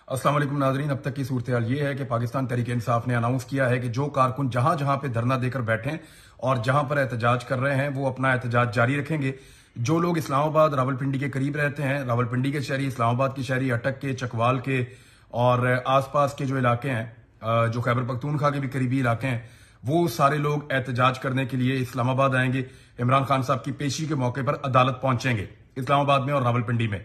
अस्सलाम वालेकुम नाजरीन। अब तक की सूरत ये है कि पाकिस्तान तहरीक इंसाफ ने अनाउंस किया है कि जो कारकुन जहां जहां पे धरना देकर बैठे और जहां पर एहतजाज कर रहे हैं वो अपना एहतजाज जारी रखेंगे। जो लोग इस्लामाबाद रावलपिंडी के करीब रहते हैं, रावलपिंडी के शहरी, इस्लामाबाद के शहरी, अटक के, चकवाल के और आसपास के जो इलाके हैं, जो खैबर पख्तूनख्वा के भी करीबी इलाके हैं, वो सारे लोग एहतजाज करने के लिए इस्लामाबाद आएंगे। इमरान खान साहब की पेशी के मौके पर अदालत पहुंचेंगे इस्लामाबाद में और रावलपिंडी में।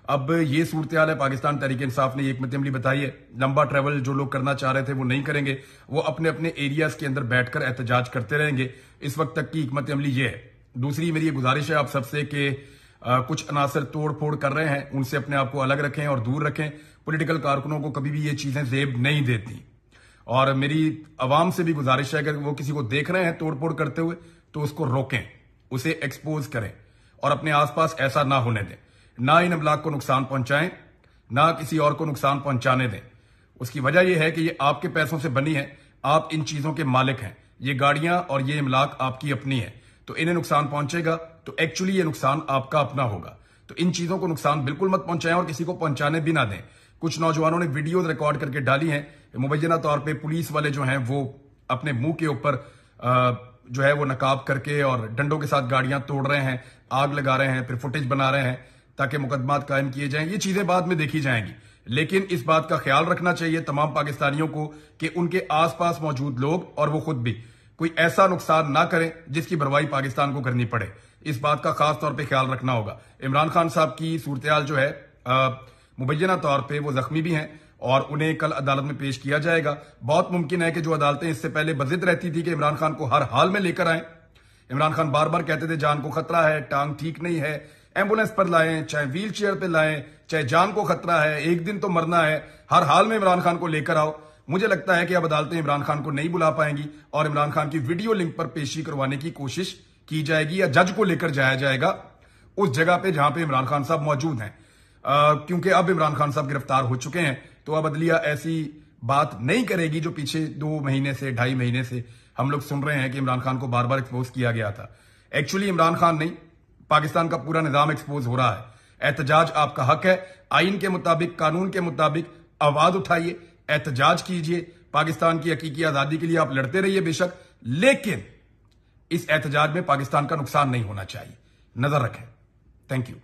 अब ये सूरत हाल है। पाकिस्तान तहरीक इंसाफ ने एक हिकमत अमली बताई है। लंबा ट्रैवल जो लोग करना चाह रहे थे वो नहीं करेंगे, वो अपने अपने एरियाज के अंदर बैठकर एहतजाज करते रहेंगे। इस वक्त तक की हिकमत अमली ये है। दूसरी मेरी ये गुजारिश है आप सबसे कि कुछ अनासर तोड़ फोड़ कर रहे हैं, उनसे अपने आप को अलग रखें और दूर रखें। पॉलिटिकल कारकुनों को कभी भी ये चीजें जेब नहीं देती। और मेरी अवाम से भी गुजारिश है कि वो किसी को देख रहे हैं तोड़ फोड़ करते हुए तो उसको रोकें, उसे एक्सपोज करें और अपने आसपास ऐसा ना होने दें। ना इन अमलाक को नुकसान पहुंचाएं, ना किसी और को नुकसान पहुंचाने दें। उसकी वजह यह है कि ये आपके पैसों से बनी है, आप इन चीजों के मालिक हैं। ये गाड़ियां और ये इमलाक आपकी अपनी है, तो इन्हें नुकसान पहुंचेगा तो एक्चुअली ये नुकसान आपका अपना होगा। तो इन चीजों को नुकसान बिल्कुल मत पहुंचाएं और किसी को पहुंचाने भी ना दें। कुछ नौजवानों ने वीडियो रिकॉर्ड करके डाली हैं, मुबैना तौर पर पुलिस वाले जो हैं वो अपने मुंह के ऊपर जो है वो नकाब करके और डंडों के साथ गाड़ियां तोड़ रहे हैं, आग लगा रहे हैं, फिर फुटेज बना रहे हैं ताकि मुकदमात कायम किए जाएं। ये चीजें बाद में देखी जाएंगी, लेकिन इस बात का ख्याल रखना चाहिए तमाम पाकिस्तानियों को कि उनके आसपास मौजूद लोग और वो खुद भी कोई ऐसा नुकसान ना करें जिसकी भरवाई पाकिस्तान को करनी पड़े। इस बात का खास तौर पे ख्याल रखना होगा। इमरान खान साहब की सूरत हाल जो है मुबैना तौर पे वो जख्मी भी हैं और उन्हें कल अदालत में पेश किया जाएगा। बहुत मुमकिन है कि जो अदालतें इससे पहले बजिद रहती थी कि इमरान खान को हर हाल में लेकर आए, इमरान खान बार बार कहते थे जान को खतरा है, टांग ठीक नहीं है, एम्बुलेंस पर लाएं, चाहे व्हील चेयर पे लाएं, चाहे जान को खतरा है, एक दिन तो मरना है, हर हाल में इमरान खान को लेकर आओ। मुझे लगता है कि अब अदालतें इमरान खान को नहीं बुला पाएंगी और इमरान खान की वीडियो लिंक पर पेशी करवाने की कोशिश की जाएगी या जज को लेकर जाया जाएगा उस जगह पे जहां पे इमरान खान साहब मौजूद हैं। क्योंकि अब इमरान खान साहब गिरफ्तार हो चुके हैं, तो अब अदलिया ऐसी बात नहीं करेगी जो पीछे 2 महीने से 2.5 महीने से हम लोग सुन रहे हैं कि इमरान खान को बार बार एक्सपोज किया गया था। एक्चुअली इमरान खान नहीं, पाकिस्तान का पूरा निजाम एक्सपोज हो रहा है। एहतजाज आपका हक है, आइन के मुताबिक, कानून के मुताबिक आवाज उठाइए, एहतजाज कीजिए। पाकिस्तान की हकीकी आजादी के लिए आप लड़ते रहिए बेशक, लेकिन इस एहतजाज में पाकिस्तान का नुकसान नहीं होना चाहिए। नजर रखें। Thank you.